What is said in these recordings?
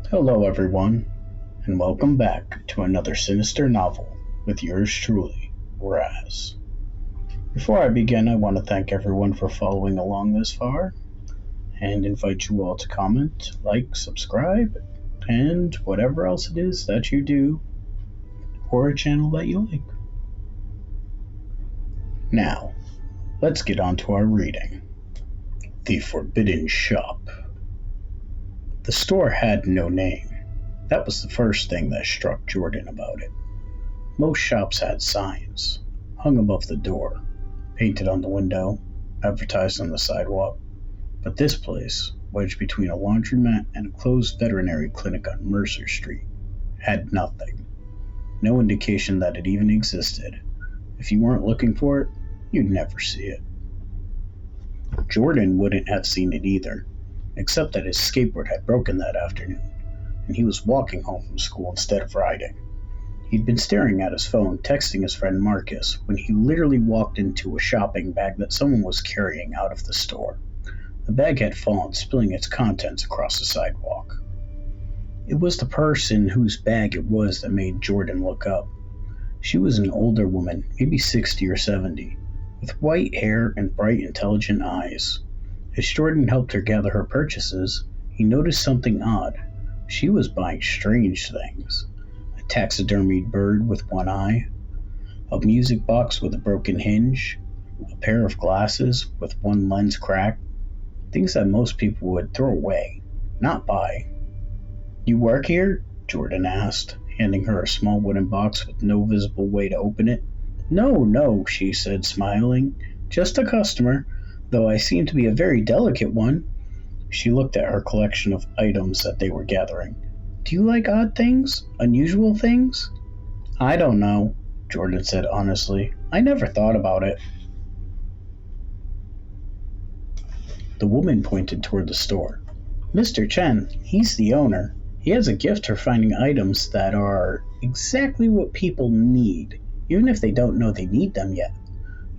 Hello, everyone, and welcome back to another Sinister Novel with yours truly, Raz. Before I begin, I want to thank everyone for following along this far and invite you all to comment, like, subscribe, and whatever else it is that you do or a channel that you like. Now, let's get on to our reading. The Forbidden Shop. The store had no name. That was the first thing that struck Jordan about it. Most shops had signs, hung above the door, painted on the window, advertised on the sidewalk. But this place, wedged between a laundromat and a closed veterinary clinic on Mercer Street, had nothing. No indication that it even existed. If you weren't looking for it, you'd never see it. Jordan wouldn't have seen it either, except that his skateboard had broken that afternoon, and he was walking home from school instead of riding. He'd been staring at his phone, texting his friend Marcus, when he literally walked into a shopping bag that someone was carrying out of the store. The bag had fallen, spilling its contents across the sidewalk. It was the person whose bag it was that made Jordan look up. She was an older woman, maybe 60 or 70, with white hair and bright, intelligent eyes. As Jordan helped her gather her purchases, he noticed something odd. She was buying strange things. A taxidermied bird with one eye, a music box with a broken hinge, a pair of glasses with one lens cracked, things that most people would throw away, not buy. "You work here?" Jordan asked, handing her a small wooden box with no visible way to open it. No, she said, smiling. "Just a customer, though I seem to be a very delicate one." She looked at her collection of items that they were gathering. "Do you like odd things? Unusual things?" "I don't know," Jordan said honestly. "I never thought about it." The woman pointed toward the store. "Mr. Chen, he's the owner. He has a gift for finding items that are exactly what people need, even if they don't know they need them yet.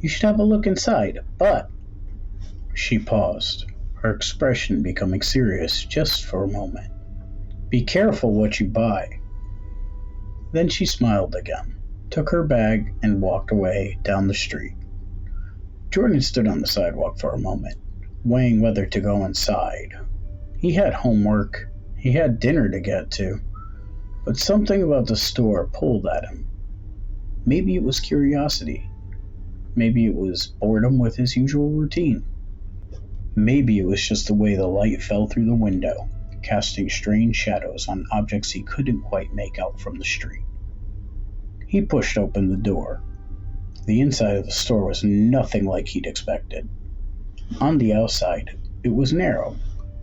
You should have a look inside, but..." She paused, her expression becoming serious just for a moment. "Be careful what you buy." Then she smiled again, took her bag, and walked away down the street. Jordan stood on the sidewalk for a moment, weighing whether to go inside. He had homework, he had dinner to get to, but something about the store pulled at him. Maybe it was curiosity. Maybe it was boredom with his usual routine. Maybe it was just the way the light fell through the window, casting strange shadows on objects he couldn't quite make out from the street. He pushed open the door. The inside of the store was nothing like he'd expected. On the outside, it was narrow,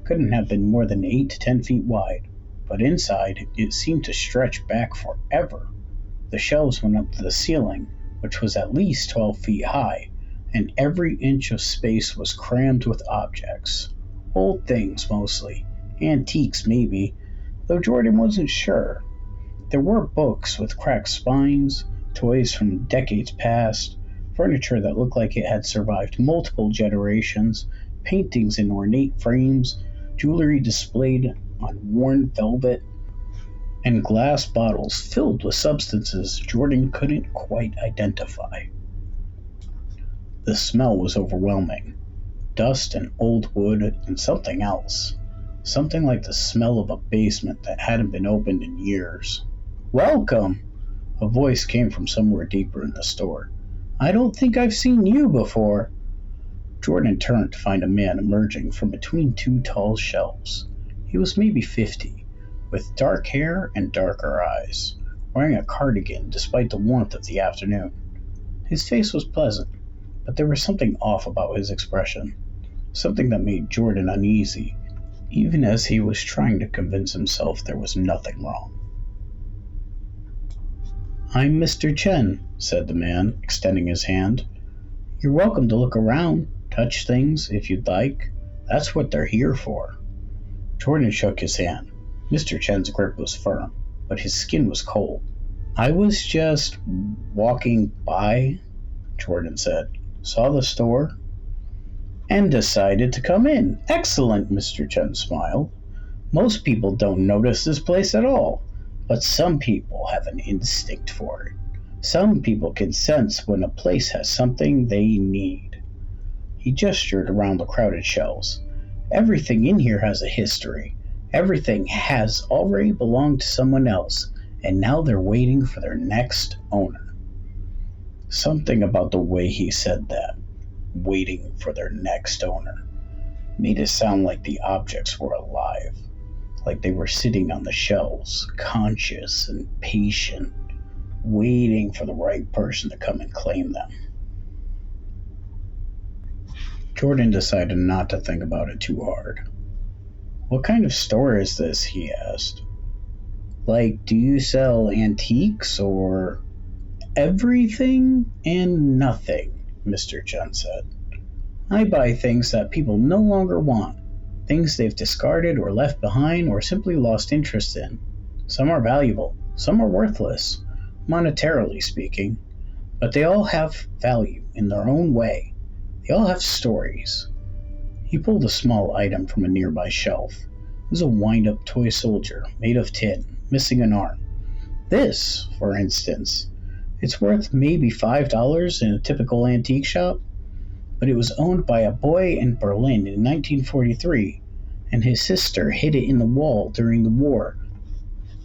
couldn't have been more than 8 to 10 feet wide, but inside it seemed to stretch back forever. The shelves went up to the ceiling, which was at least 12 feet high, and every inch of space was crammed with objects. Old things mostly, antiques maybe, though Jordan wasn't sure. There were books with cracked spines, toys from decades past, furniture that looked like it had survived multiple generations, paintings in ornate frames, jewelry displayed on worn velvet, and glass bottles filled with substances Jordan couldn't quite identify. The smell was overwhelming. Dust and old wood and something else. Something like the smell of a basement that hadn't been opened in years. "Welcome!" A voice came from somewhere deeper in the store. "I don't think I've seen you before." Jordan turned to find a man emerging from between two tall shelves. He was maybe 50, with dark hair and darker eyes, wearing a cardigan despite the warmth of the afternoon. His face was pleasant, but there was something off about his expression, something that made Jordan uneasy, even as he was trying to convince himself there was nothing wrong. "I'm Mr. Chen," said the man, extending his hand. "You're welcome to look around, touch things if you'd like. That's what they're here for." Jordan shook his hand. Mr. Chen's grip was firm, but his skin was cold. "I was just walking by," Jordan said. "Saw the store, and decided to come in." "Excellent," Mr. Chen smiled. Most people don't notice this place at all, but some people have an instinct for it. Some people can sense when a place has something they need. He gestured around the crowded shelves. Everything in here has a history. Everything has already belonged to someone else, and now they're waiting for their next owner. Something about the way he said that, waiting for their next owner, made it sound like the objects were alive, like they were sitting on the shelves, conscious and patient, waiting for the right person to come and claim them. Jordan decided not to think about it too hard. What kind of store is this? He asked. Like, do you sell antiques or everything and nothing? Mr. Chen said. I buy things that people no longer want, things they've discarded or left behind or simply lost interest in. Some are valuable, some are worthless, monetarily speaking, but they all have value in their own way. They all have stories. He pulled a small item from a nearby shelf. It was a wind-up toy soldier made of tin, missing an arm. This, for instance, it's worth maybe $5 in a typical antique shop, but it was owned by a boy in Berlin in 1943, and his sister hid it in the wall during the war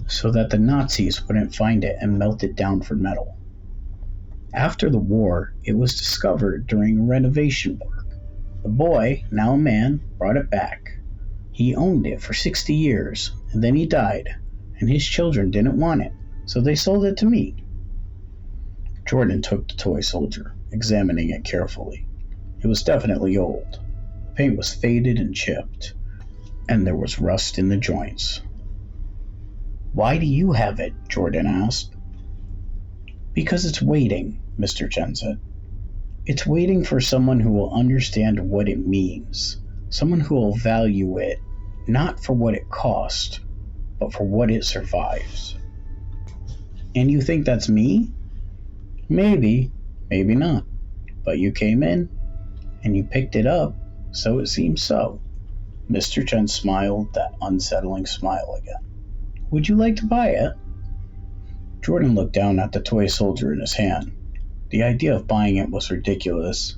so that the Nazis wouldn't find it and melt it down for metal. After the war, it was discovered during renovation work. The boy, now a man, brought it back. He owned it for 60 years, and then he died, and his children didn't want it, so they sold it to me. Jordan took the toy soldier, examining it carefully. It was definitely old. The paint was faded and chipped, and there was rust in the joints. Why do you have it? Jordan asked. Because it's waiting, Mr. Chen said. It's waiting for someone who will understand what it means, someone who will value it, not for what it cost, but for what it survives. And you think that's me? Maybe, maybe not. But you came in, and you picked it up, so it seems so. Mr. Chen smiled that unsettling smile again. Would you like to buy it? Jordan looked down at the toy soldier in his hand. The idea of buying it was ridiculous.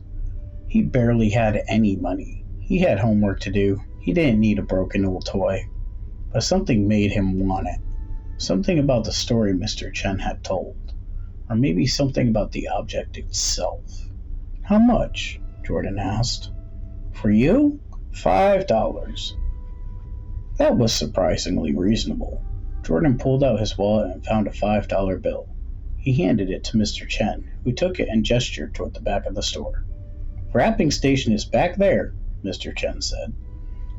He barely had any money. He had homework to do. He didn't need a broken old toy. But something made him want it. Something about the story Mr. Chen had told. Or maybe something about the object itself. How much? Jordan asked. For you? $5. That was surprisingly reasonable. Jordan pulled out his wallet and found a $5 bill. He handed it to Mr. Chen, who took it and gestured toward the back of the store. Wrapping station is back there, Mr. Chen said.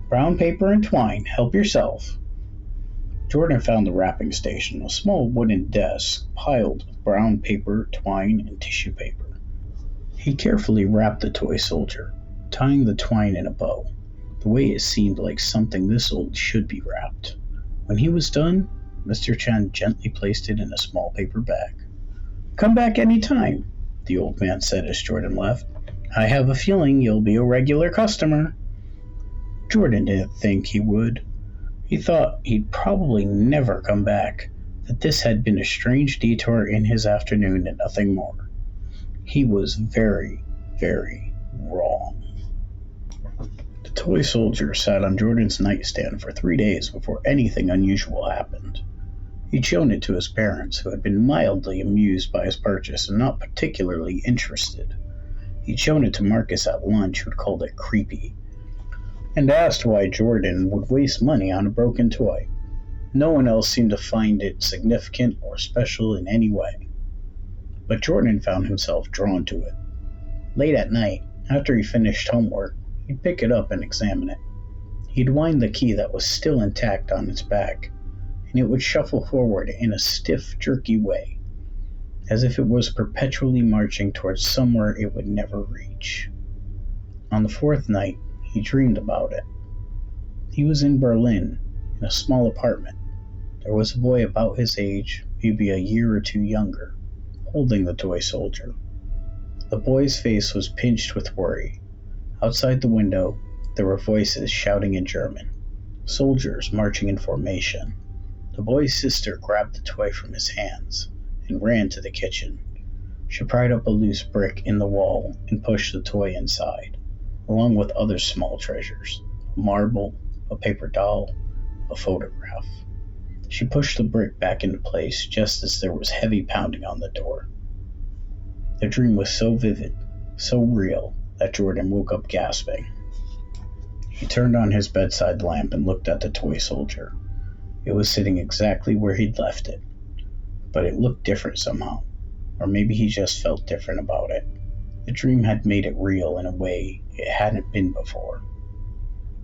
Brown paper and twine, help yourself. Jordan found the wrapping station, a small wooden desk piled with brown paper, twine, and tissue paper. He carefully wrapped the toy soldier, tying the twine in a bow, the way it seemed like something this old should be wrapped. When he was done, Mr. Chen gently placed it in a small paper bag. Come back any time, the old man said as Jordan left. I have a feeling you'll be a regular customer. Jordan didn't think he would. He thought he'd probably never come back, that this had been a strange detour in his afternoon and nothing more. He was very, very wrong. The toy soldier sat on Jordan's nightstand for 3 days before anything unusual happened. He'd shown it to his parents, who had been mildly amused by his purchase and not particularly interested. He'd shown it to Marcus at lunch, who'd called it creepy, and asked why Jordan would waste money on a broken toy. No one else seemed to find it significant or special in any way. But Jordan found himself drawn to it. Late at night, after he finished homework, he'd pick it up and examine it. He'd wind the key that was still intact on its back, and it would shuffle forward in a stiff, jerky way, as if it was perpetually marching towards somewhere it would never reach. On the fourth night, he dreamed about it. He was in Berlin, in a small apartment. There was a boy about his age, maybe a year or two younger, holding the toy soldier. The boy's face was pinched with worry. Outside the window, there were voices shouting in German. soldiers marching in formation. The boy's sister grabbed the toy from his hands and ran to the kitchen. She pried up a loose brick in the wall and pushed the toy inside, along with other small treasures: a marble, a paper doll, a photograph. She pushed the brick back into place just as there was heavy pounding on the door. The dream was so vivid, so real, that Jordan woke up gasping. He turned on his bedside lamp and looked at the toy soldier. It was sitting exactly where he'd left it, but it looked different somehow, or maybe he just felt different about it. The dream had made it real in a way it hadn't been before.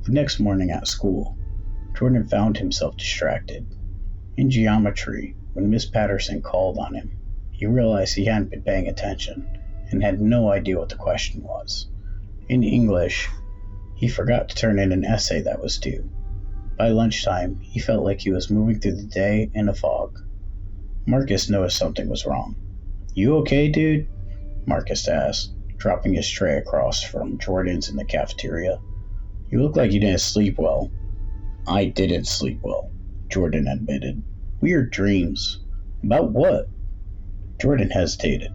The next morning at school, Jordan found himself distracted. In geometry, when Miss Patterson called on him, he realized he hadn't been paying attention and had no idea what the question was. In English, he forgot to turn in an essay that was due. By lunchtime, he felt like he was moving through the day in a fog. Marcus noticed something was wrong. "You okay, dude?" Marcus asked, dropping his tray across from Jordan's in the cafeteria. "You look like you didn't sleep well." "I didn't sleep well," Jordan admitted. "Weird dreams." "About what?" Jordan hesitated.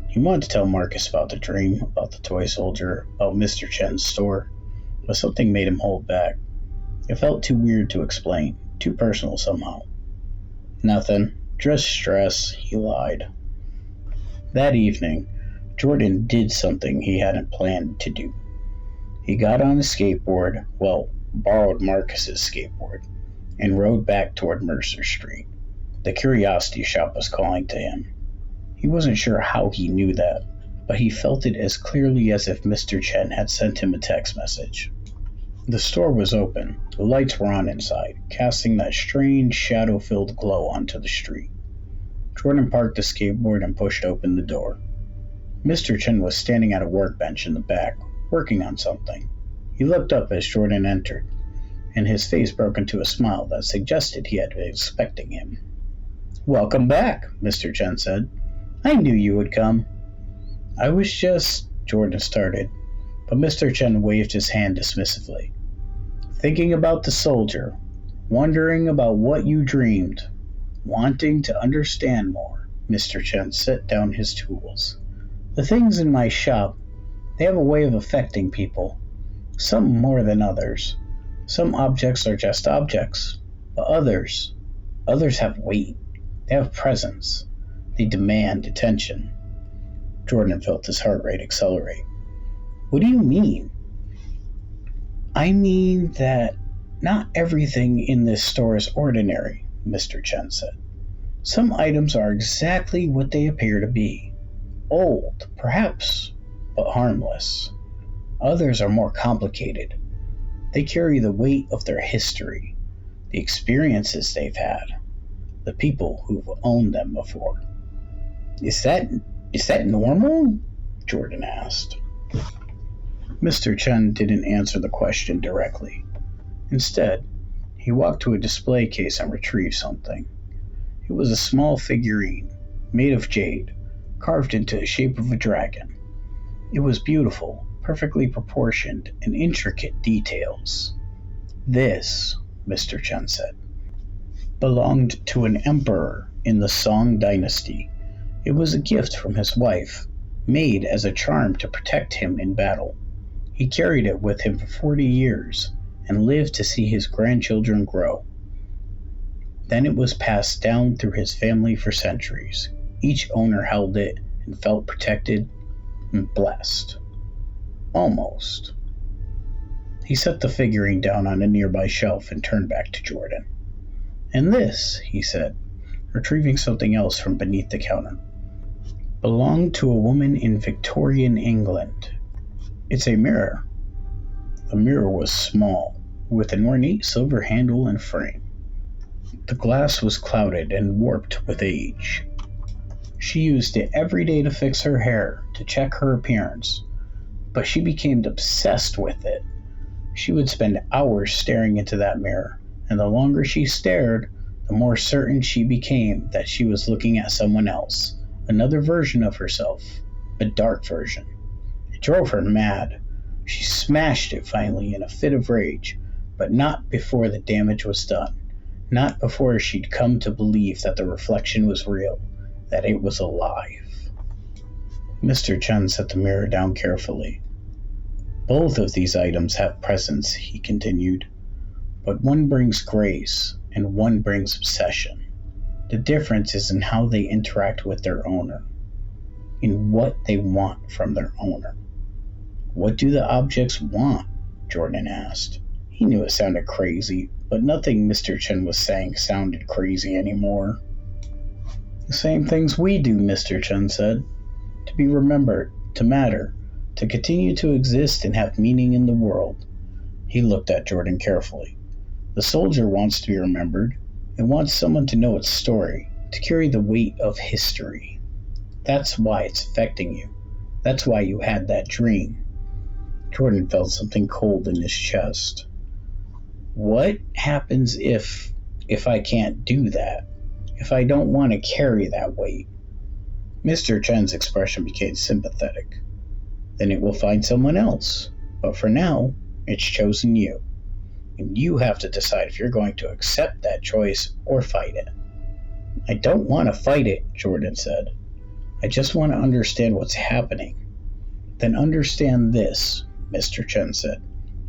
He wanted to tell Marcus about the dream, about the toy soldier, about Mr. Chen's store, but something made him hold back. It felt too weird to explain, too personal somehow. "Nothing. Just stress," he lied. That evening, Jordan did something he hadn't planned to do. He got on his skateboard, borrowed Marcus's skateboard, and rode back toward Mercer Street. The curiosity shop was calling to him. He wasn't sure how he knew that, but he felt it as clearly as if Mr. Chen had sent him a text message. The store was open. The lights were on inside, casting that strange, shadow-filled glow onto the street. Jordan parked the skateboard and pushed open the door. Mr. Chen was standing at a workbench in the back, working on something. He looked up as Jordan entered, and his face broke into a smile that suggested he had been expecting him. "Welcome back," Mr. Chen said. "I knew you would come." "I was just," Jordan started, but Mr. Chen waved his hand dismissively. "Thinking about the soldier, wondering about what you dreamed, wanting to understand more." Mr. Chen set down his tools. "The things in my shop, they have a way of affecting people, some more than others. Some objects are just objects, but others have weight. They have presence. They demand attention." Jordan felt his heart rate accelerate. "What do you mean?" "I mean that not everything in this store is ordinary," Mr. Chen said. "Some items are exactly what they appear to be. Old, perhaps, but harmless. Others are more complicated. They carry the weight of their history, the experiences they've had, the people who've owned them before." Is that normal?" Jordan asked. Mr. Chen didn't answer the question directly. Instead, he walked to a display case and retrieved something. It was a small figurine, made of jade, carved into the shape of a dragon. It was beautiful, perfectly proportioned, and intricate details. "This," Mr. Chen said, "belonged to an emperor in the Song dynasty. It was a gift from his wife, made as a charm to protect him in battle. He carried it with him for 40 years and lived to see his grandchildren grow. Then it was passed down through his family for centuries. Each owner held it and felt protected and blessed. Almost." He set the figurine down on a nearby shelf and turned back to Jordan. "And this," he said, retrieving something else from beneath the counter, "belonged to a woman in Victorian England. It's a mirror." The mirror was small, with an ornate silver handle and frame. The glass was clouded and warped with age. She used it every day to fix her hair, to check her appearance, but she became obsessed with it. She would spend hours staring into that mirror, and the longer she stared, the more certain she became that she was looking at someone else, another version of herself, a dark version. It drove her mad. She smashed it finally in a fit of rage, but not before the damage was done. Not before she'd come to believe that the reflection was real, that it was alive. Mr. Chen set the mirror down carefully. Both of these items have presence, he continued, but one brings grace and one brings obsession. The difference is in how they interact with their owner, in what they want from their owner. What do the objects want? Jordan asked. He knew it sounded crazy, but nothing Mr. Chen was saying sounded crazy anymore. The same things we do, Mr. Chen said. To be remembered, to matter, to continue to exist and have meaning in the world. He looked at Jordan carefully. The soldier wants to be remembered. It wants someone to know its story, to carry the weight of history. That's why it's affecting you. That's why you had that dream. Jordan felt something cold in his chest. What happens if I can't do that? If I don't want to carry that weight? Mr. Chen's expression became sympathetic. Then it will find someone else. But for now, it's chosen you. And you have to decide if you're going to accept that choice or fight it. I don't want to fight it, Jordan said. I just want to understand what's happening. Then understand this, Mr. Chen said.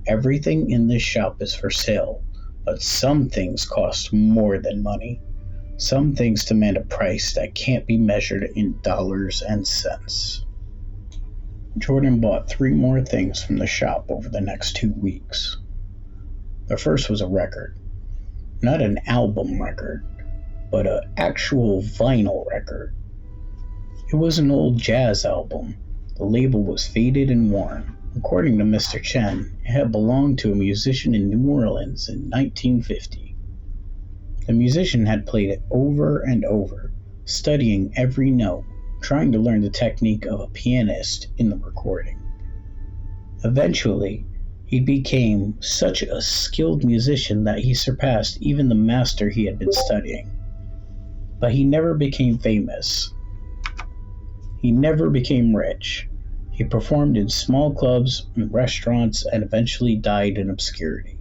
Everything in this shop is for sale, but some things cost more than money. Some things demand a price that can't be measured in dollars and cents. Jordan bought 3 more things from the shop over the next 2 weeks. The first was a record. Not an album record, but an actual vinyl record. It was an old jazz album. The label was faded and worn. According to Mr. Chen, it had belonged to a musician in New Orleans in 1950. The musician had played it over and over, studying every note, trying to learn the technique of a pianist in the recording. Eventually, he became such a skilled musician that he surpassed even the master he had been studying. But he never became famous. He never became rich. He performed in small clubs and restaurants and eventually died in obscurity.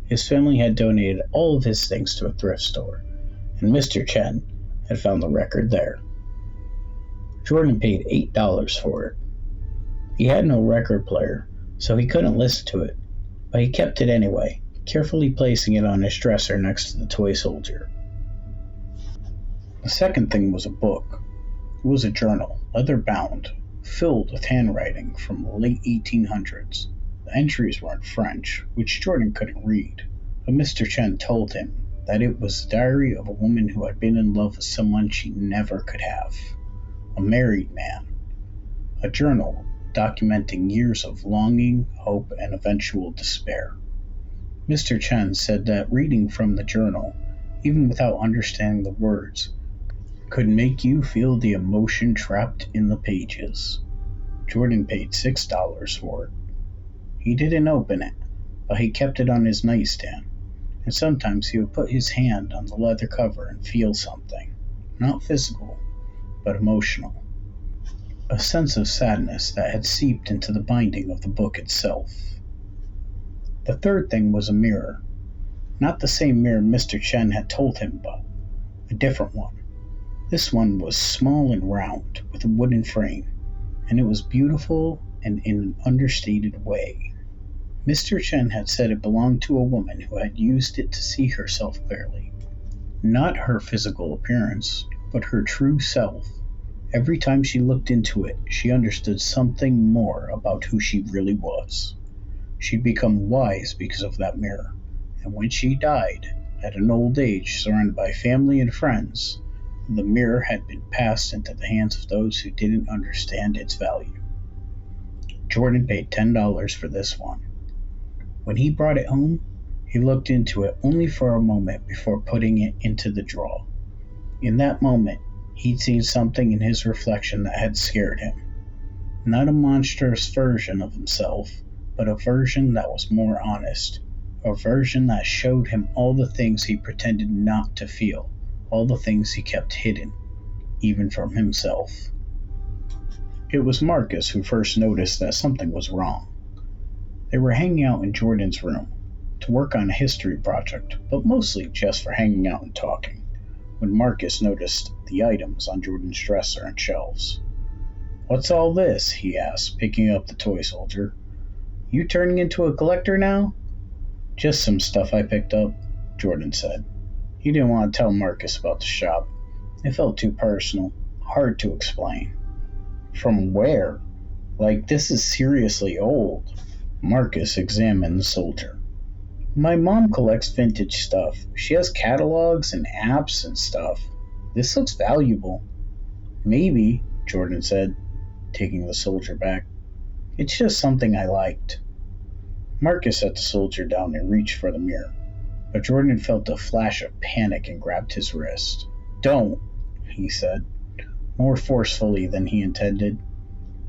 His family had donated all of his things to a thrift store, and Mr. Chen had found the record there. Jordan paid $8 for it. He had no record player, so he couldn't listen to it, but he kept it anyway, carefully placing it on his dresser next to the toy soldier. The second thing was a book. It was a journal, leather-bound, filled with handwriting from the late 1800s. The entries were in French, which Jordan couldn't read, but Mr. Chen told him that it was the diary of a woman who had been in love with someone she never could have, a married man. A journal documenting years of longing, hope, and eventual despair. Mr. Chen said that reading from the journal, even without understanding the words, could make you feel the emotion trapped in the pages. Jordan paid $6 for it. He didn't open it, but he kept it on his nightstand, and sometimes he would put his hand on the leather cover and feel something, not physical, but emotional. A sense of sadness that had seeped into the binding of the book itself. The third thing was a mirror. Not the same mirror Mr. Chen had told him about, a different one. This one was small and round, with a wooden frame, and it was beautiful and in an understated way. Mr. Chen had said it belonged to a woman who had used it to see herself clearly. Not her physical appearance, but her true self. Every time she looked into it, she understood something more about who she really was. She'd become wise because of that mirror, and when she died, at an old age surrounded by family and friends, the mirror had been passed into the hands of those who didn't understand its value. Jordan paid $10 for this one. When he brought it home, he looked into it only for a moment before putting it into the drawer. In that moment, he'd seen something in his reflection that had scared him. Not a monstrous version of himself, but a version that was more honest. A version that showed him all the things he pretended not to feel, all the things he kept hidden, even from himself. It was Marcus who first noticed that something was wrong. They were hanging out in Jordan's room. to work on a history project, but mostly just for hanging out and talking, when Marcus noticed the items on Jordan's dresser and shelves. "What's all this?" he asked, picking up the toy soldier. "You turning into a collector now?" "Just some stuff I picked up," Jordan said. He didn't want to tell Marcus about the shop. It felt too personal, hard to explain. "From where? Like, this is seriously old." Marcus examined the soldier. "My mom collects vintage stuff. She has catalogs and apps and stuff. This looks valuable." "Maybe," Jordan said, taking the soldier back. "It's just something I liked." Marcus set the soldier down and reached for the mirror, but Jordan felt a flash of panic and grabbed his wrist. "Don't," he said, more forcefully than he intended.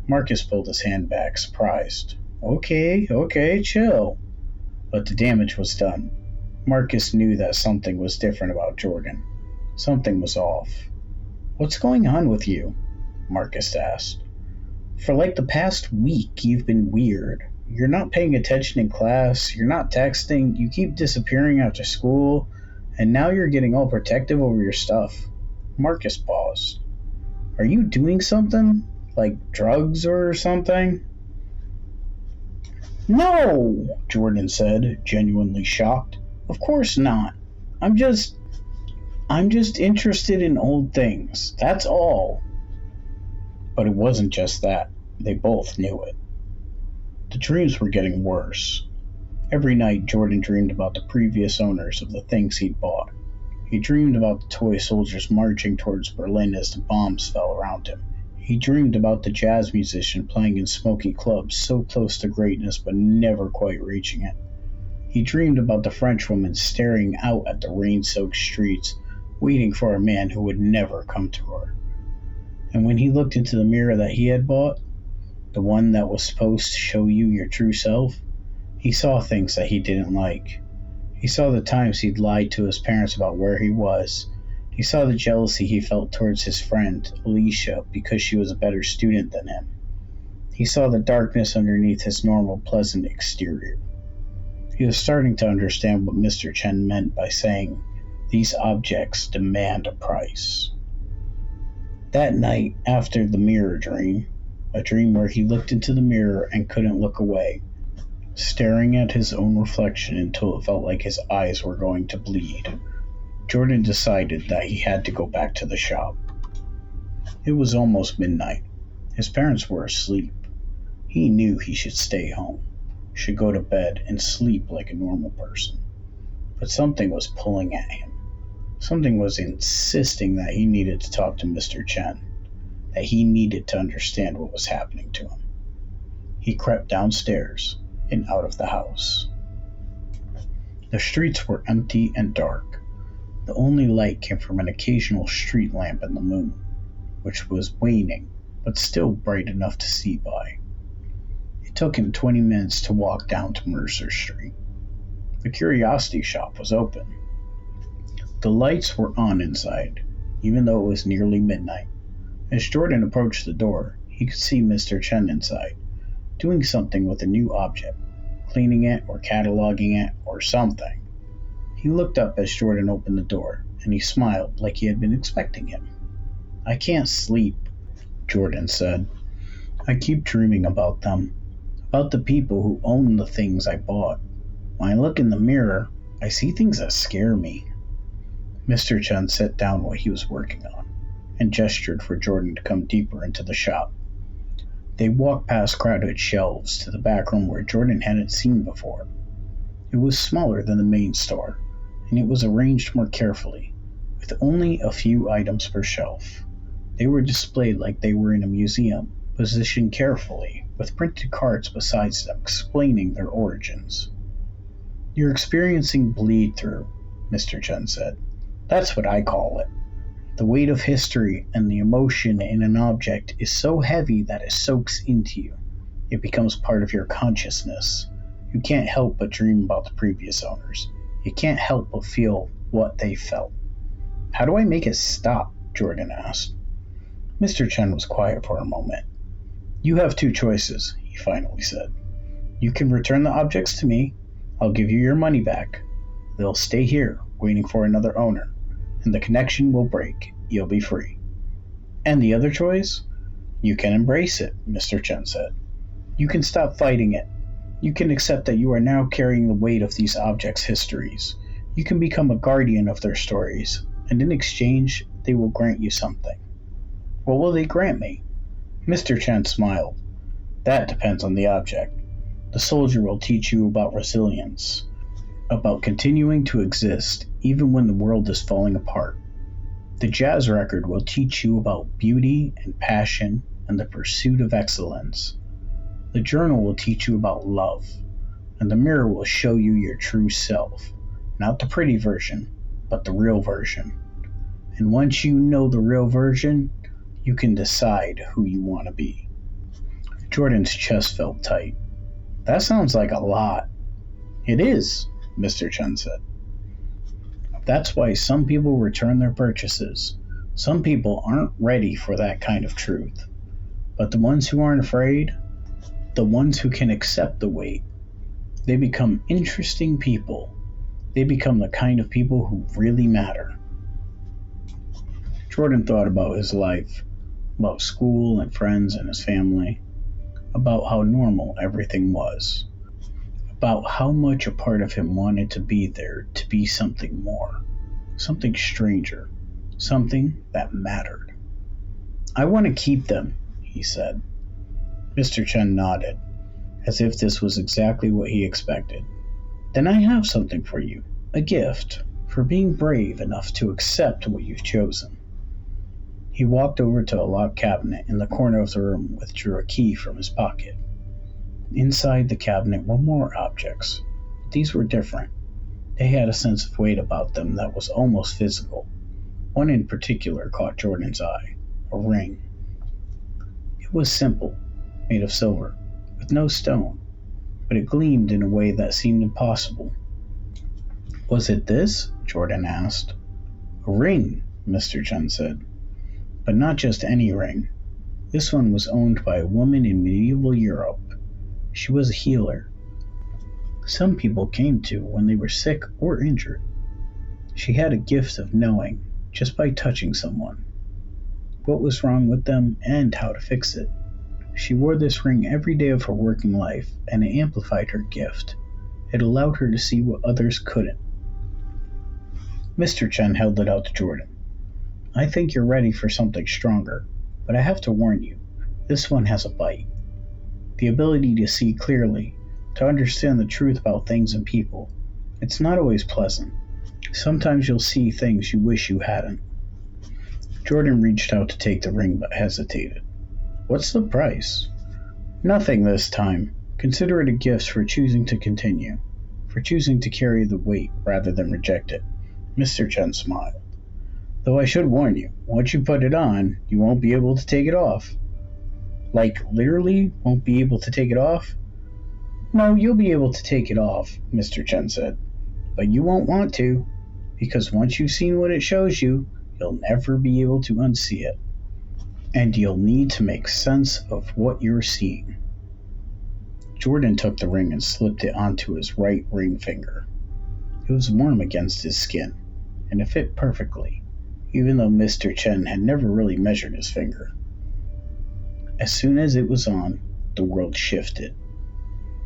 Marcus pulled his hand back, surprised. Okay, chill." But the damage was done. Marcus knew that something was different about Jordan. Something was off. "What's going on with you?" Marcus asked. "For like the past week, you've been weird. You're not paying attention in class, you're not texting, you keep disappearing after school, and now you're getting all protective over your stuff." Marcus paused. "Are you doing something? Like drugs or something?" "No," Jordan said, genuinely shocked. "Of course not. I'm just interested in old things. That's all." But it wasn't just that. They both knew it. The dreams were getting worse. Every night, Jordan dreamed about the previous owners of the things he'd bought. He dreamed about the toy soldiers marching towards Berlin as the bombs fell around him. He dreamed about the jazz musician playing in smoky clubs so close to greatness but never quite reaching it. He dreamed about the Frenchwoman staring out at the rain-soaked streets, waiting for a man who would never come to her. And when he looked into the mirror that he had bought, the one that was supposed to show you your true self, he saw things that he didn't like. He saw the times he'd lied to his parents about where he was. He saw the jealousy he felt towards his friend, Alicia, because she was a better student than him. He saw the darkness underneath his normal, pleasant exterior. He was starting to understand what Mr. Chen meant by saying, "These objects demand a price." That night, after the mirror dream, a dream where he looked into the mirror and couldn't look away, staring at his own reflection until it felt like his eyes were going to bleed, Jordan decided that he had to go back to the shop. It was almost midnight. His parents were asleep. He knew he should stay home, should go to bed and sleep like a normal person. But something was pulling at him. Something was insisting that he needed to talk to Mr. Chen, that he needed to understand what was happening to him. He crept downstairs and out of the house. The streets were empty and dark. The only light came from an occasional street lamp in the moon, which was waning, but still bright enough to see by. It took him 20 minutes to walk down to Mercer Street. The curiosity shop was open. The lights were on inside, even though it was nearly midnight. As Jordan approached the door, he could see Mr. Chen inside, doing something with a new object, cleaning it or cataloging it or something. He looked up as Jordan opened the door, and he smiled like he had been expecting him. "I can't sleep," Jordan said. "I keep dreaming about them, about the people who own the things I bought. When I look in the mirror, I see things that scare me." Mr. Chen set down what he was working on, and gestured for Jordan to come deeper into the shop. They walked past crowded shelves to the back room where Jordan hadn't seen before. It was smaller than the main store, and it was arranged more carefully, with only a few items per shelf. They were displayed like they were in a museum, positioned carefully, with printed cards beside them explaining their origins. "You're experiencing bleed-through," Mr. Chen said. "That's what I call it. The weight of history and the emotion in an object is so heavy that it soaks into you. It becomes part of your consciousness. You can't help but dream about the previous owners. You can't help but feel what they felt." "How do I make it stop?" Jordan asked. Mr. Chen was quiet for a moment. "You have two choices," he finally said. "You can return the objects to me, I'll give you your money back. They'll stay here, waiting for another owner, and the connection will break. You'll be free. And the other choice? You can embrace it, Mr. Chen said. You can stop fighting it. You can accept that you are now carrying the weight of these objects' histories. You can become a guardian of their stories, and in exchange, they will grant you something. What will they grant me? Mr. Chen smiled. That depends on the object. The soldier will teach you about resilience, about continuing to exist even when the world is falling apart. The jazz record will teach you about beauty and passion and the pursuit of excellence. The journal will teach you about love, and the mirror will show you your true self, not the pretty version, but the real version. And once you know the real version, you can decide who you want to be. Jordan's chest felt tight. That sounds like a lot. It is, Mr. Chen said. That's why some people return their purchases. Some people aren't ready for that kind of truth. But the ones who aren't afraid, the ones who can accept the weight, they become interesting people. They become the kind of people who really matter. Jordan thought about his life, about school and friends and his family, about how normal everything was, about how much a part of him wanted to be there to be something more, something stranger, something that mattered. I want to keep them, he said. Mr. Chen nodded, as if this was exactly what he expected. Then I have something for you, a gift, for being brave enough to accept what you've chosen. He walked over to a locked cabinet in the corner of the room and withdrew a key from his pocket. Inside the cabinet were more objects. These were different. They had a sense of weight about them that was almost physical. One in particular caught Jordan's eye, a ring. It was simple, made of silver, with no stone, but it gleamed in a way that seemed impossible. Was it this? Jordan asked. A ring, Mr. Chen said. But not just any ring. This one was owned by a woman in medieval Europe. She was a healer. Some people came to when they were sick or injured. She had a gift of knowing, just by touching someone, what was wrong with them and how to fix it. She wore this ring every day of her working life, and it amplified her gift. It allowed her to see what others couldn't. Mr. Chen held it out to Jordan. I think you're ready for something stronger, but I have to warn you, this one has a bite. The ability to see clearly, to understand the truth about things and people. It's not always pleasant. Sometimes you'll see things you wish you hadn't. Jordan reached out to take the ring but hesitated. What's the price? Nothing this time. Consider it a gift for choosing to continue, for choosing to carry the weight rather than reject it. Mr. Chen smiled. Though I should warn you, once you put it on, you won't be able to take it off. Like, literally won't be able to take it off? No, you'll be able to take it off, Mr. Chen said. But you won't want to, because once you've seen what it shows you, you'll never be able to unsee it. And you'll need to make sense of what you're seeing. Jordan took the ring and slipped it onto his right ring finger. It was warm against his skin, and it fit perfectly, even though Mr. Chen had never really measured his finger. As soon as it was on, the world shifted.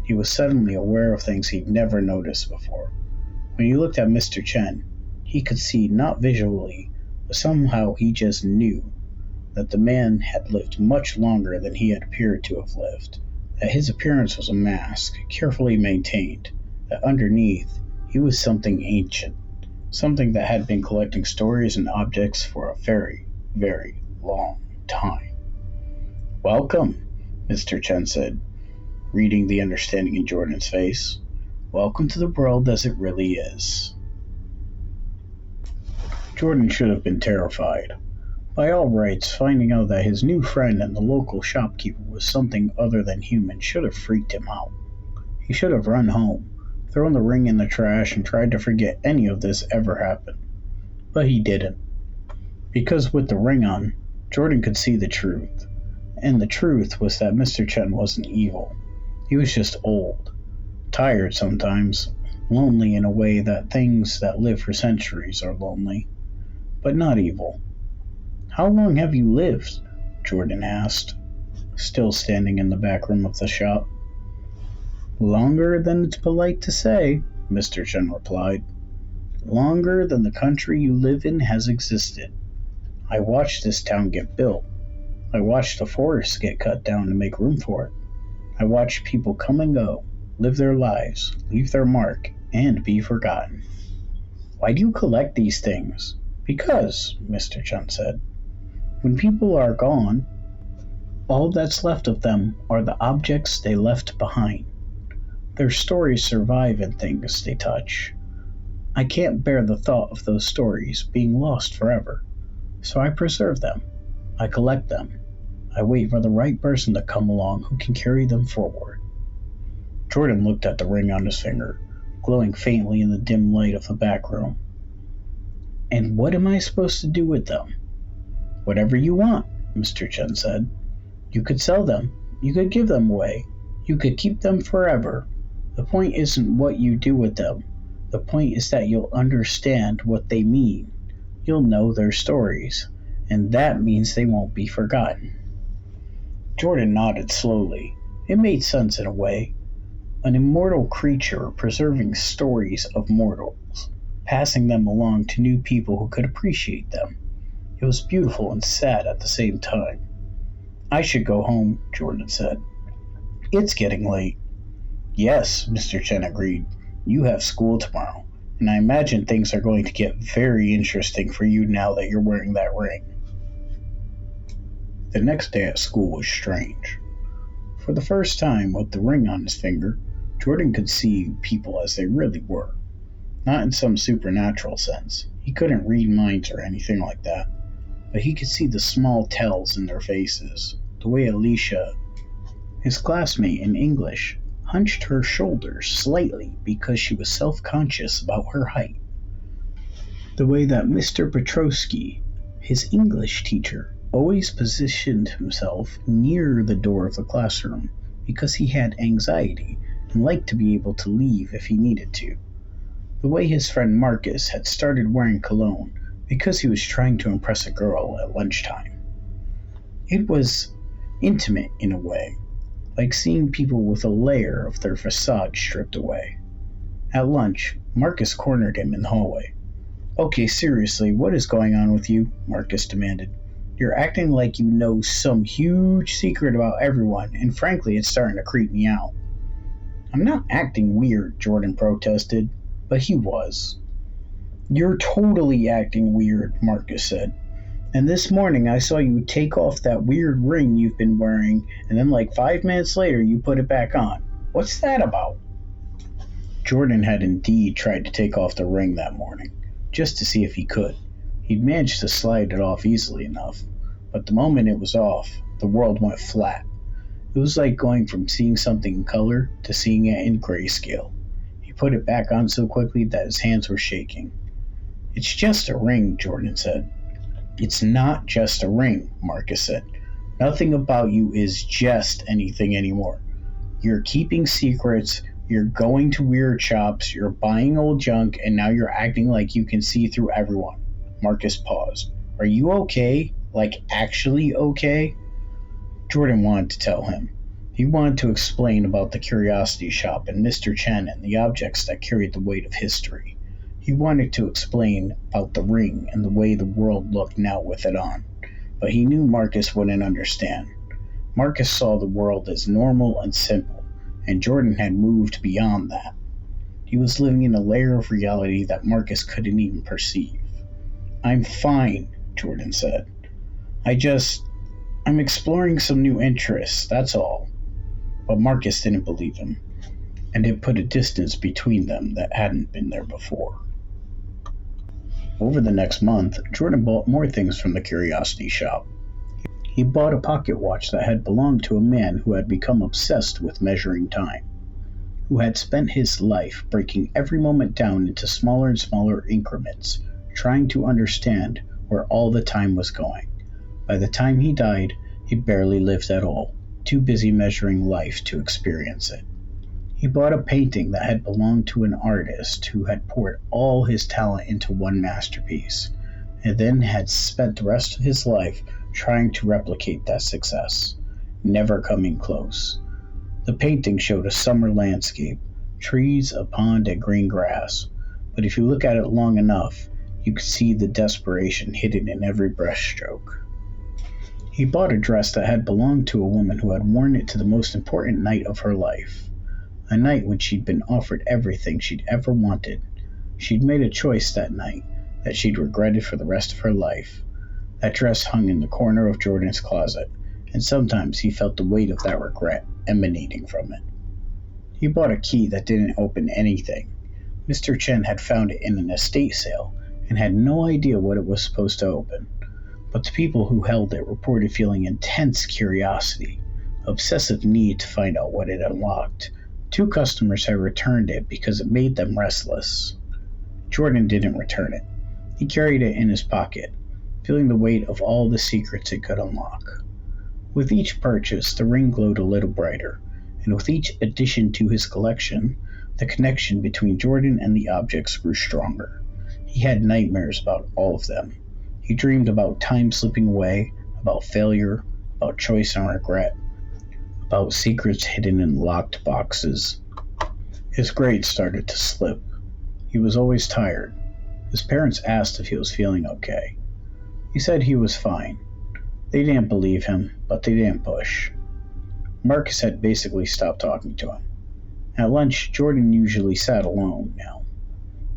He was suddenly aware of things he'd never noticed before. When he looked at Mr. Chen, he could see not visually, but somehow he just knew that the man had lived much longer than he had appeared to have lived, that his appearance was a mask, carefully maintained, that underneath he was something ancient, something that had been collecting stories and objects for a very, very long time. Welcome, Mr. Chen said, reading the understanding in Jordan's face. Welcome to the world as it really is. Jordan should have been terrified. By all rights, finding out that his new friend and the local shopkeeper was something other than human should have freaked him out. He should have run home, thrown the ring in the trash, and tried to forget any of this ever happened. But he didn't. Because with the ring on, Jordan could see the truth. And the truth was that Mr. Chen wasn't evil. He was just old, tired sometimes, Lonely in a way that things that live for centuries are lonely, but not evil. How long have you lived? Jordan asked, still standing in the back room of the shop. Longer than it's polite to say, Mr. Chen replied. Longer than the country you live in has existed. I watched this town get built. I watched the forests get cut down to make room for it. I watched people come and go, live their lives, leave their mark, and be forgotten. Why do you collect these things? Because, Mr. Chen said, when people are gone, all that's left of them are the objects they left behind. Their stories survive in things they touch. I can't bear the thought of those stories being lost forever, so I preserve them. I collect them. I wait for the right person to come along who can carry them forward. Jordan looked at the ring on his finger, glowing faintly in the dim light of the back room. And what am I supposed to do with them? Whatever you want, Mr. Chen said. You could sell them. You could give them away. You could keep them forever. The point isn't what you do with them. The point is that you'll understand what they mean. You'll know their stories, and that means they won't be forgotten. Jordan nodded slowly. It made sense in a way. An immortal creature preserving stories of mortals, passing them along to new people who could appreciate them. It was beautiful and sad at the same time. I should go home, Jordan said. It's getting late. Yes, Mr. Chen agreed. You have school tomorrow, and I imagine things are going to get very interesting for you now that you're wearing that ring. The next day at school was strange. For the first time with the ring on his finger, Jordan could see people as they really were. Not in some supernatural sense. He couldn't read minds or anything like that. But he could see the small tells in their faces. The way Alicia, his classmate in English, hunched her shoulders slightly because she was self-conscious about her height. The way that Mr. Petrosky, his English teacher, always positioned himself near the door of the classroom because he had anxiety and liked to be able to leave if he needed to. The way his friend Marcus had started wearing cologne because he was trying to impress a girl at lunchtime. It was intimate in a way, like seeing people with a layer of their facade stripped away. At lunch, Marcus cornered him in the hallway. Okay, seriously, what is going on with you? Marcus demanded. You're acting like you know some huge secret about everyone, and frankly, it's starting to creep me out. I'm not acting weird, Jordan protested, but he was. You're totally acting weird, Marcus said. And this morning I saw you take off that weird ring you've been wearing, and then like 5 minutes later you put it back on. What's that about? Jordan had indeed tried to take off the ring that morning, just to see if he could. He'd managed to slide it off easily enough, but the moment it was off, the world went flat. It was like going from seeing something in color to seeing it in grayscale. He put it back on so quickly that his hands were shaking. It's just a ring, Jordan said. It's not just a ring, Marcus said. Nothing about you is just anything anymore. You're keeping secrets, you're going to weird shops, you're buying old junk, and now you're acting like you can see through everyone. Marcus paused. Are you okay? Like, actually okay? Jordan wanted to tell him. He wanted to explain about the curiosity shop and Mr. Chen and the objects that carried the weight of history. He wanted to explain about the ring and the way the world looked now with it on, but he knew Marcus wouldn't understand. Marcus saw the world as normal and simple, and Jordan had moved beyond that. He was living in a layer of reality that Marcus couldn't even perceive. I'm fine, Jordan said. I'm exploring some new interests, that's all. But Marcus didn't believe him, and it put a distance between them that hadn't been there before. Over the next month, Jordan bought more things from the curiosity shop. He bought a pocket watch that had belonged to a man who had become obsessed with measuring time, who had spent his life breaking every moment down into smaller and smaller increments, trying to understand where all the time was going. By the time he died, he barely lived at all, too busy measuring life to experience it. He bought a painting that had belonged to an artist who had poured all his talent into one masterpiece, and then had spent the rest of his life trying to replicate that success, never coming close. The painting showed a summer landscape, trees, a pond, and green grass, but if you look at it long enough, you could see the desperation hidden in every brushstroke. He bought a dress that had belonged to a woman who had worn it to the most important night of her life, a night when she'd been offered everything she'd ever wanted. She'd made a choice that night that she'd regretted for the rest of her life. That dress hung in the corner of Jordan's closet, and sometimes he felt the weight of that regret emanating from it. He bought a key that didn't open anything. Mr. Chen had found it in an estate sale and had no idea what it was supposed to open, but the people who held it reported feeling intense curiosity, obsessive need to find out what it unlocked. 2 customers had returned it because it made them restless. Jordan didn't return it. He carried it in his pocket, feeling the weight of all the secrets it could unlock. With each purchase, the ring glowed a little brighter, and with each addition to his collection, the connection between Jordan and the objects grew stronger. He had nightmares about all of them. He dreamed about time slipping away, about failure, about choice and regret, about secrets hidden in locked boxes. His grades started to slip. He was always tired. His parents asked if he was feeling okay. He said he was fine. They didn't believe him, but they didn't push. Marcus had basically stopped talking to him. At lunch, Jordan usually sat alone now,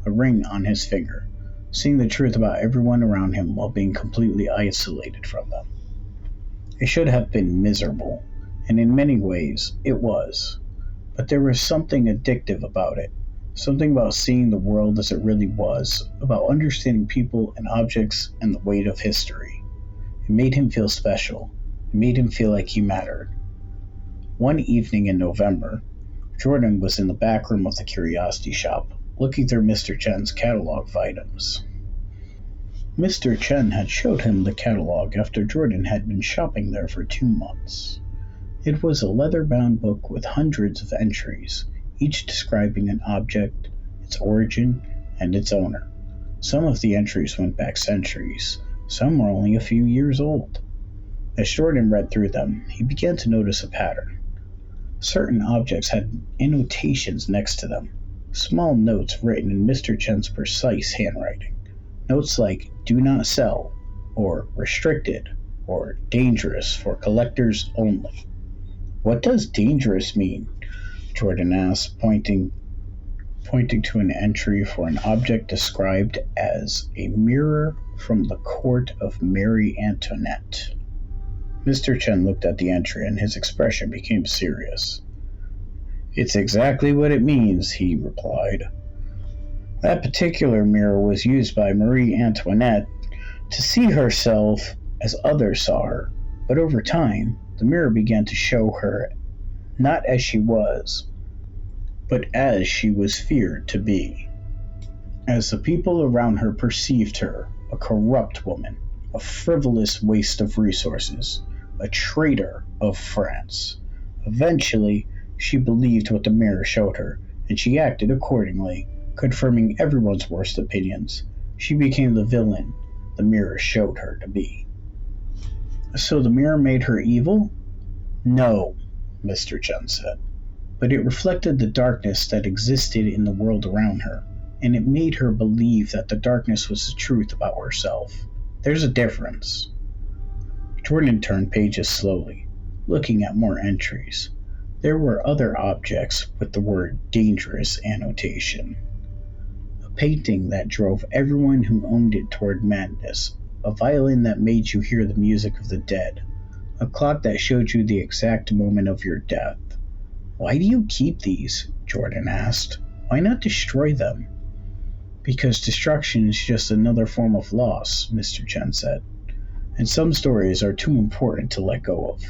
a ring on his finger, seeing the truth about everyone around him while being completely isolated from them. It should have been miserable, and in many ways it was, but there was something addictive about it, something about seeing the world as it really was, about understanding people and objects and the weight of history. It made him feel special. It made him feel like he mattered. One evening in November, Jordan was in the back room of the curiosity shop, looking through Mr. Chen's catalog of items. Mr. Chen had showed him the catalog after Jordan had been shopping there for 2 months. It was a leather-bound book with hundreds of entries, each describing an object, its origin, and its owner. Some of the entries went back centuries, some were only a few years old. As Jordan read through them, he began to notice a pattern. Certain objects had annotations next to them, small notes written in Mr. Chen's precise handwriting. Notes like, "Do not sell," or "restricted," or "dangerous for collectors only." "What does dangerous mean?" Jordan asked, pointing to an entry for an object described as a mirror from the court of Mary Antoinette. Mr. Chen looked at the entry and his expression became serious. "It's exactly what it means," he replied. "That particular mirror was used by Marie Antoinette to see herself as others saw her, but over time, the mirror began to show her not as she was, but as she was feared to be. As the people around her perceived her, a corrupt woman, a frivolous waste of resources, a traitor of France. Eventually, she believed what the mirror showed her, and she acted accordingly, confirming everyone's worst opinions. She became the villain the mirror showed her to be." "So the mirror made her evil?" "No," Mr. Chen said, "but it reflected the darkness that existed in the world around her, and it made her believe that the darkness was the truth about herself. There's a difference." Jordan turned pages slowly, looking at more entries. There were other objects with the word "dangerous" annotation. A painting that drove everyone who owned it toward madness, a violin that made you hear the music of the dead, a clock that showed you the exact moment of your death. "Why do you keep these?" Jordan asked. "Why not destroy them?" "Because destruction is just another form of loss," Mr. Chen said. "And some stories are too important to let go of,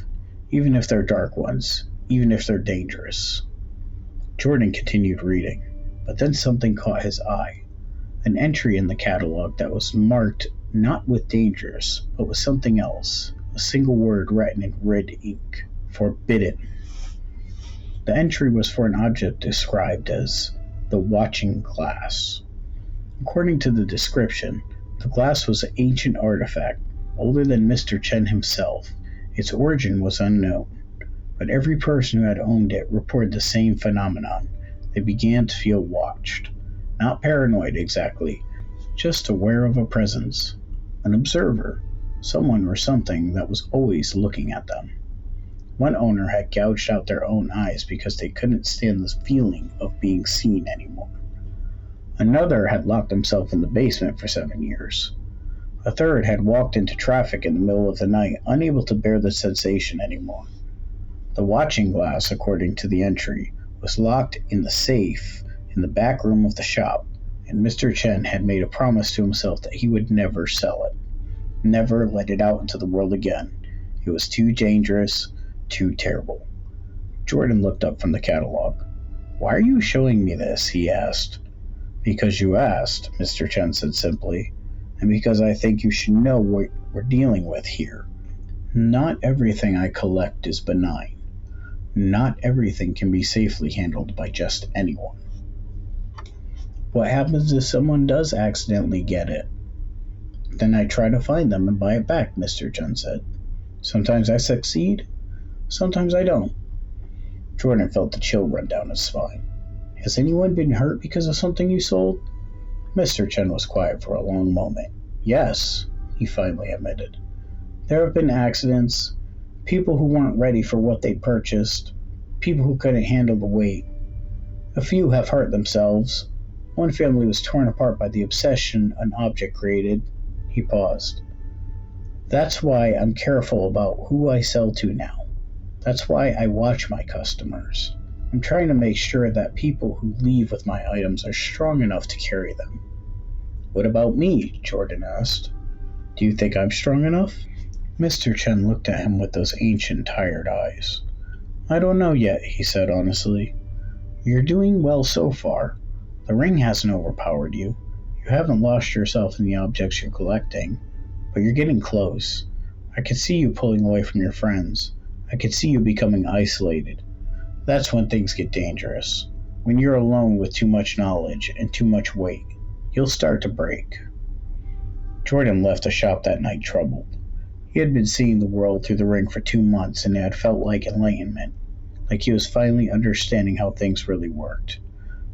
even if they're dark ones, even if they're dangerous." Jordan continued reading, but then something caught his eye. An entry in the catalog that was marked not with dangerous, but with something else, a single word written in red ink: "Forbidden." The entry was for an object described as the watching glass. According to the description, the glass was an ancient artifact, older than Mr. Chen himself. Its origin was unknown, but every person who had owned it reported the same phenomenon. They began to feel watched. Not paranoid exactly, just aware of a presence, an observer, someone or something that was always looking at them. One owner had gouged out their own eyes because they couldn't stand the feeling of being seen anymore. Another had locked himself in the basement for 7 years. A third had walked into traffic in the middle of the night, unable to bear the sensation anymore. The watching glass, according to the entry, was locked in the safe in the back room of the shop, and Mr. Chen had made a promise to himself that he would never sell it, never let it out into the world again. It was too dangerous, too terrible. Jordan looked up from the catalog. "Why are you showing me this?" he asked. "Because you asked," Mr. Chen said simply, "and because I think you should know what we're dealing with here. Not everything I collect is benign. Not everything can be safely handled by just anyone." "What happens if someone does accidentally get it?" "Then I try to find them and buy it back," Mr. Chen said. "Sometimes I succeed, sometimes I don't." Jordan felt the chill run down his spine. "Has anyone been hurt because of something you sold?" Mr. Chen was quiet for a long moment. "Yes," he finally admitted. "There have been accidents, people who weren't ready for what they'd purchased, people who couldn't handle the weight. A few have hurt themselves. One family was torn apart by the obsession an object created." He paused. "That's why I'm careful about who I sell to now. That's why I watch my customers. I'm trying to make sure that people who leave with my items are strong enough to carry them." "What about me?" Jordan asked. "Do you think I'm strong enough?" Mr. Chen looked at him with those ancient, tired eyes. "I don't know yet," he said honestly. "You're doing well so far. The ring hasn't overpowered you. You haven't lost yourself in the objects you're collecting, but you're getting close. I could see you pulling away from your friends. I could see you becoming isolated. That's when things get dangerous. When you're alone with too much knowledge and too much weight, you'll start to break." Jordan left the shop that night troubled. He had been seeing the world through the ring for 2 months, and it had felt like enlightenment, like he was finally understanding how things really worked.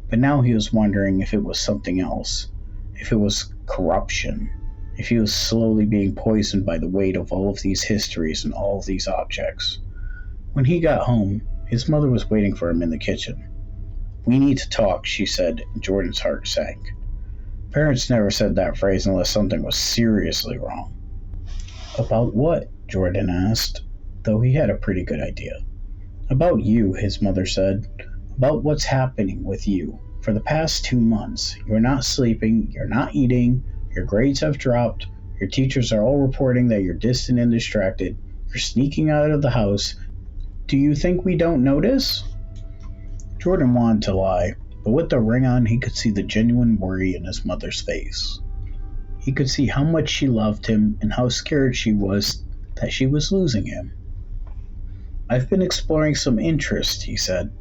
But now he was wondering if it was something else, if it was corruption, if he was slowly being poisoned by the weight of all of these histories and all of these objects. When he got home, his mother was waiting for him in the kitchen. "We need to talk," she said, and Jordan's heart sank. Parents never said that phrase unless something was seriously wrong. "About what?" Jordan asked, though he had a pretty good idea. "About you," his mother said. "About what's happening with you. For the past 2 months, you're not sleeping, you're not eating, your grades have dropped, your teachers are all reporting that you're distant and distracted, you're sneaking out of the house. Do you think we don't notice?" Jordan wanted to lie, but with the ring on, he could see the genuine worry in his mother's face. He could see how much she loved him and how scared she was that she was losing him. "I've been exploring some interest," he said,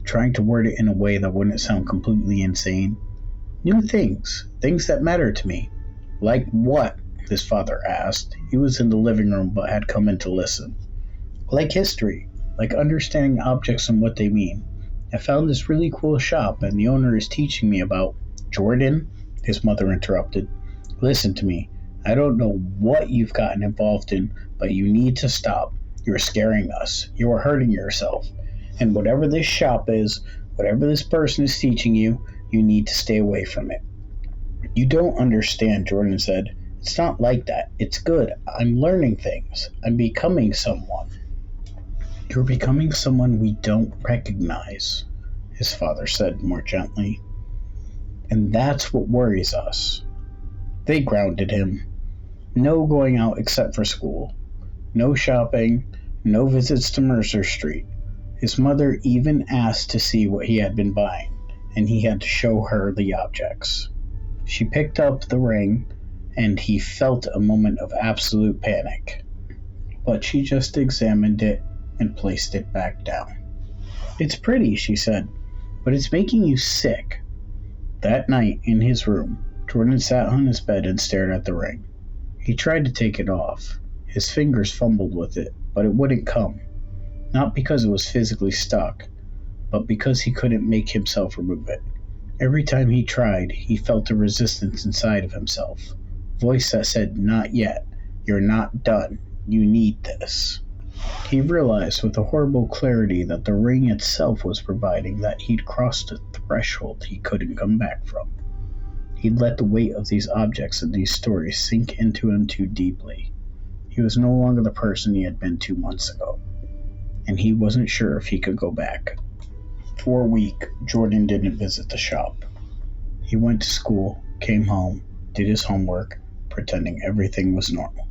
trying to word it in a way that wouldn't sound completely insane. "New things, things that matter to me." "Like what?" his father asked. He was in the living room but had come in to listen. "Like history, like understanding objects and what they mean. I found this really cool shop and the owner is teaching me about—" "Jordan," his mother interrupted, "listen to me. I don't know what you've gotten involved in, but you need to stop. You're scaring us. You are hurting yourself. And whatever this shop is, whatever this person is teaching you, you need to stay away from it." "You don't understand," Jordan said. "It's not like that. It's good. I'm learning things. I'm becoming someone." "You're becoming someone we don't recognize," his father said more gently. "And that's what worries us." They grounded him. No going out except for school. No shopping, no visits to Mercer Street. His mother even asked to see what he had been buying, and he had to show her the objects. She picked up the ring, and he felt a moment of absolute panic. But she just examined it and placed it back down. It's pretty, she said, but it's making you sick. That night, in his room, Jordan sat on his bed and stared at the ring. He tried to take it off. His fingers fumbled with it, but it wouldn't come. Not because it was physically stuck, but because he couldn't make himself remove it. Every time he tried, he felt a resistance inside of himself. A voice that said, "Not yet. You're not done. You need this." He realized with a horrible clarity that the ring itself was providing that he'd crossed a threshold he couldn't come back from. He'd let the weight of these objects and these stories sink into him too deeply. He was no longer the person he had been 2 months ago, and he wasn't sure if he could go back. For a week, Jordan didn't visit the shop. He went to school, came home, did his homework, pretending everything was normal.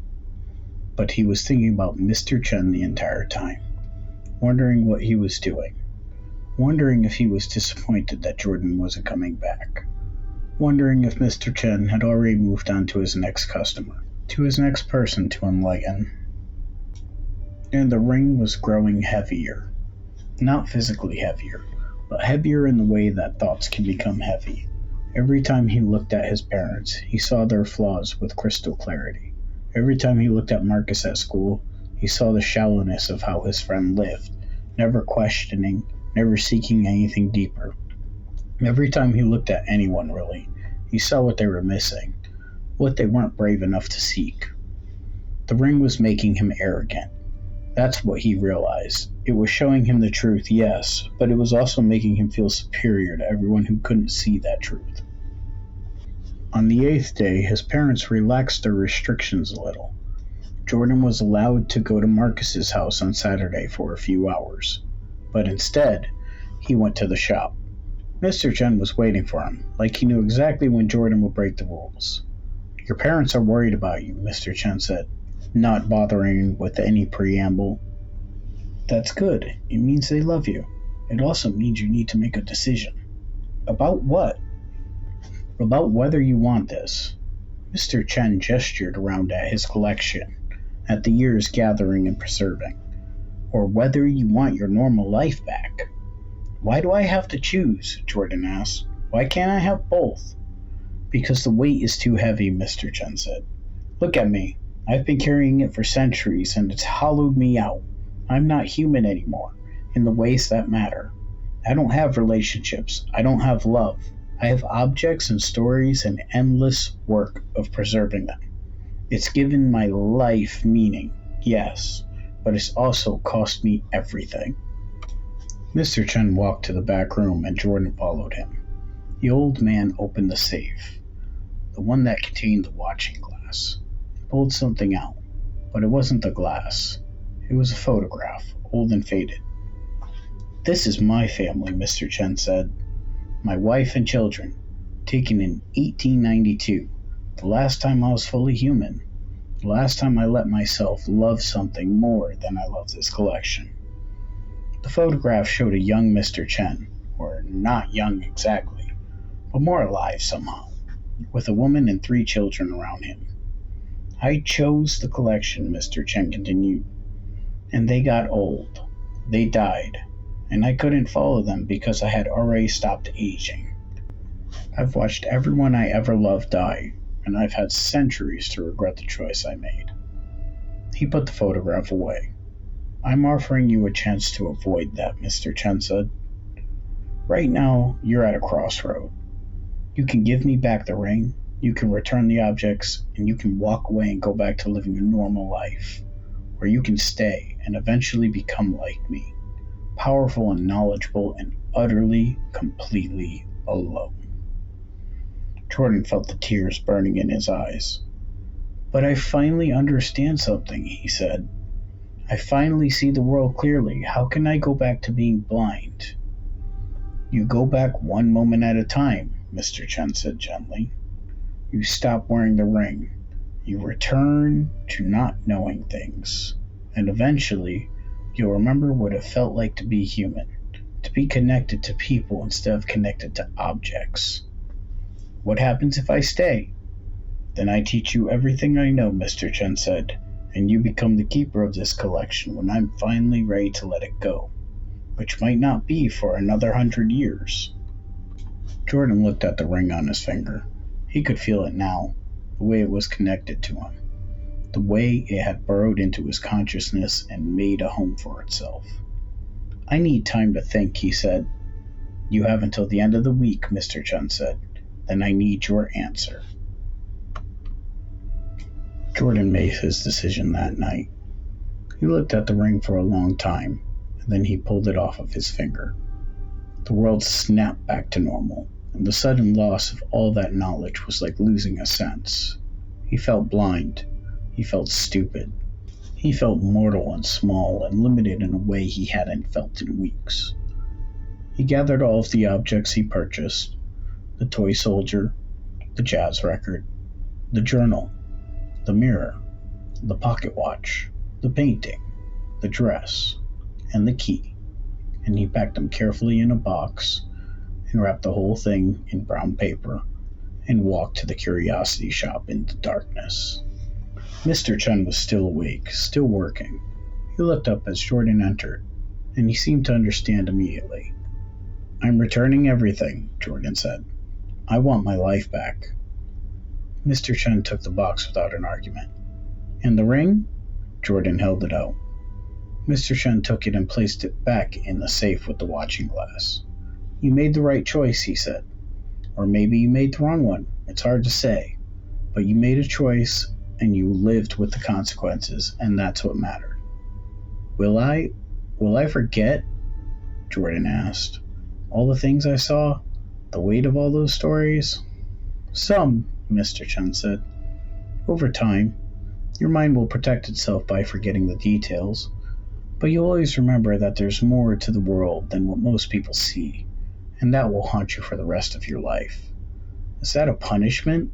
But he was thinking about Mr. Chen the entire time, wondering what he was doing, wondering if he was disappointed that Jordan wasn't coming back, wondering if Mr. Chen had already moved on to his next customer, to his next person to enlighten. And the ring was growing heavier. Not physically heavier, but heavier in the way that thoughts can become heavy. Every time he looked at his parents, he saw their flaws with crystal clarity. Every time he looked at Marcus at school, he saw the shallowness of how his friend lived, never questioning, never seeking anything deeper. Every time he looked at anyone, really, he saw what they were missing, what they weren't brave enough to seek. The ring was making him arrogant. That's what he realized. It was showing him the truth, yes, but it was also making him feel superior to everyone who couldn't see that truth. On the 8th day, his parents relaxed their restrictions a little. Jordan was allowed to go to Marcus's house on Saturday for a few hours, but instead, he went to the shop. Mr. Chen was waiting for him, like he knew exactly when Jordan would break the rules. "Your parents are worried about you," Mr. Chen said, not bothering with any preamble. "That's good. It means they love you. It also means you need to make a decision." "About what?" "About whether you want this." Mr. Chen gestured around at his collection, at the years gathering and preserving. "Or whether you want your normal life back." "Why do I have to choose?" Jordan asked. "Why can't I have both?" "Because the weight is too heavy," Mr. Chen said. "Look at me. I've been carrying it for centuries, and it's hollowed me out. I'm not human anymore, in the ways that matter. I don't have relationships. I don't have love. I have objects and stories and endless work of preserving them. It's given my life meaning, yes, but it's also cost me everything." Mr. Chen walked to the back room and Jordan followed him. The old man opened the safe, the one that contained the watching glass, and pulled something out, but it wasn't the glass. It was a photograph, old and faded. "This is my family," Mr. Chen said. "My wife and children, taken in 1892, the last time I was fully human, the last time I let myself love something more than I love this collection." The photograph showed a young Mr. Chen, or not young exactly, but more alive somehow, with a woman and 3 children around him. "I chose the collection," Mr. Chen continued, "and they got old. They died, and I couldn't follow them because I had already stopped aging. I've watched everyone I ever loved die, and I've had centuries to regret the choice I made." He put the photograph away. "I'm offering you a chance to avoid that," Mr. Chen said. "Right now, you're at a crossroad. You can give me back the ring, you can return the objects, and you can walk away and go back to living a normal life. Or you can stay and eventually become like me, powerful and knowledgeable and utterly, completely alone." Jordan felt the tears burning in his eyes. "But I finally understand something," he said. "I finally see the world clearly. How can I go back to being blind?" "You go back one moment at a time," Mr. Chen said gently. "You stop wearing the ring. You return to not knowing things. And eventually, you'll remember what it felt like to be human, to be connected to people instead of connected to objects." "What happens if I stay?" "Then I teach you everything I know," Mr. Chen said, "and you become the keeper of this collection when I'm finally ready to let it go. which might not be for another 100 years. Jordan looked at the ring on his finger. He could feel it now, the way it was connected to him, the way it had burrowed into his consciousness and made a home for itself. I need time to think, he said. You have until the end of the week, Mr. Chen said. Then I need your answer. Jordan made his decision that night. He looked at the ring for a long time, and then he pulled it off of his finger. The world snapped back to normal, and the sudden loss of all that knowledge was like losing a sense. He felt blind. He felt stupid. He felt mortal and small and limited in a way he hadn't felt in weeks. He gathered all of the objects he purchased: the toy soldier, the jazz record, the journal, the mirror, the pocket watch, the painting, the dress, and the key, and he packed them carefully in a box and wrapped the whole thing in brown paper and walked to the curiosity shop in the darkness. Mr. Chen was still awake, still working. He looked up as Jordan entered, and he seemed to understand immediately. I'm returning everything, Jordan said. I want my life back. Mr. Chen took the box without an argument. And the ring? Jordan held it out. Mr. Chen took it and placed it back in the safe with the watching glass. You made the right choice, he said. Or maybe you made the wrong one. It's hard to say. But you made a choice, and you lived with the consequences, and that's what mattered. Will I forget? Jordan asked. All the things I saw? The weight of all those stories? Some, Mr. Chen said. Over time, your mind will protect itself by forgetting the details, but you'll always remember that there's more to the world than what most people see, and that will haunt you for the rest of your life. Is that a punishment?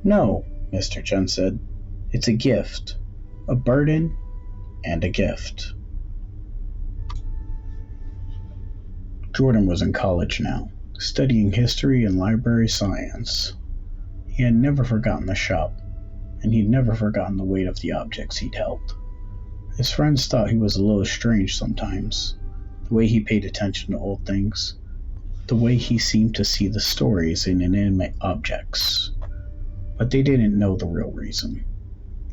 No, Mr. Chen said. It's a gift. A burden and a gift. Jordan was in college now, studying history and library science. He had never forgotten the shop, and he'd never forgotten the weight of the objects he'd held. His friends thought he was a little strange sometimes, the way he paid attention to old things, the way he seemed to see the stories in inanimate objects. But they didn't know the real reason.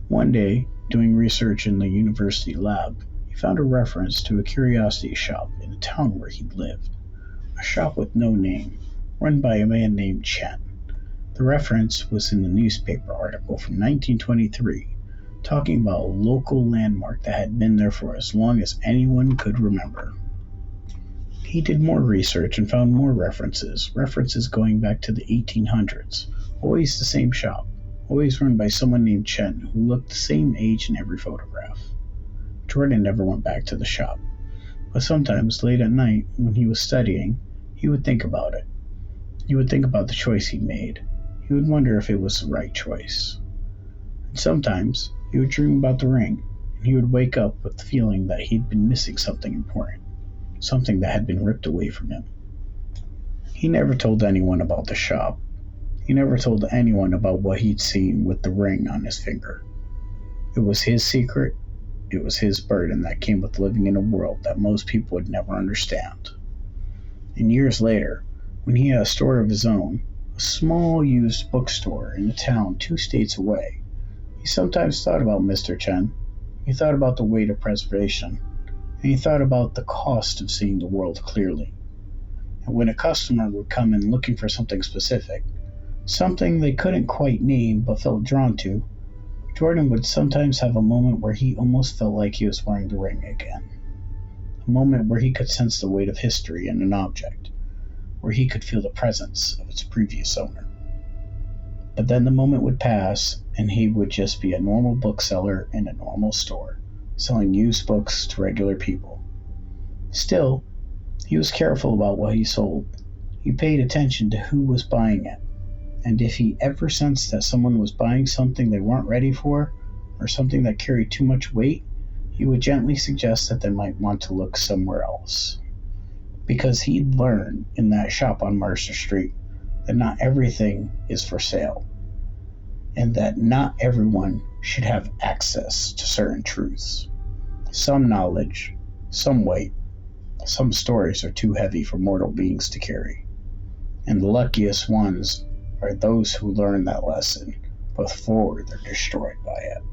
One day, doing research in the university lab, he found a reference to a curiosity shop in a town where he'd lived. A shop with no name, run by a man named Chen. The reference was in the newspaper article from 1923, talking about a local landmark that had been there for as long as anyone could remember. He did more research and found more references going back to the 1800s, always the same shop, always run by someone named Chen who looked the same age in every photograph. Jordan never went back to the shop, but sometimes late at night when he was studying, he would think about it. He would think about the choice he made. He would wonder if it was the right choice. And sometimes he would dream about the ring, and he would wake up with the feeling that he'd been missing something important, something that had been ripped away from him. He never told anyone about the shop. He never told anyone about what he'd seen with the ring on his finger. It was his secret. It was his burden that came with living in a world that most people would never understand. And years later, when he had a store of his own, a small used bookstore in a town 2 states away, he sometimes thought about Mr. Chen. He thought about the weight of preservation, and he thought about the cost of seeing the world clearly. And when a customer would come in looking for something specific, something they couldn't quite name but felt drawn to, Jordan would sometimes have a moment where he almost felt like he was wearing the ring again. A moment where he could sense the weight of history in an object, where he could feel the presence of its previous owner. But then the moment would pass, and he would just be a normal bookseller in a normal store, selling used books to regular people. Still, he was careful about what he sold. He paid attention to who was buying it, and if he ever sensed that someone was buying something they weren't ready for, or something that carried too much weight, he would gently suggest that they might want to look somewhere else. Because he'd learned in that shop on Mercer Street that not everything is for sale, and that not everyone should have access to certain truths. Some knowledge, some weight, Some stories are too heavy for mortal beings to carry, and the luckiest ones are those who learn that lesson before they're destroyed by it.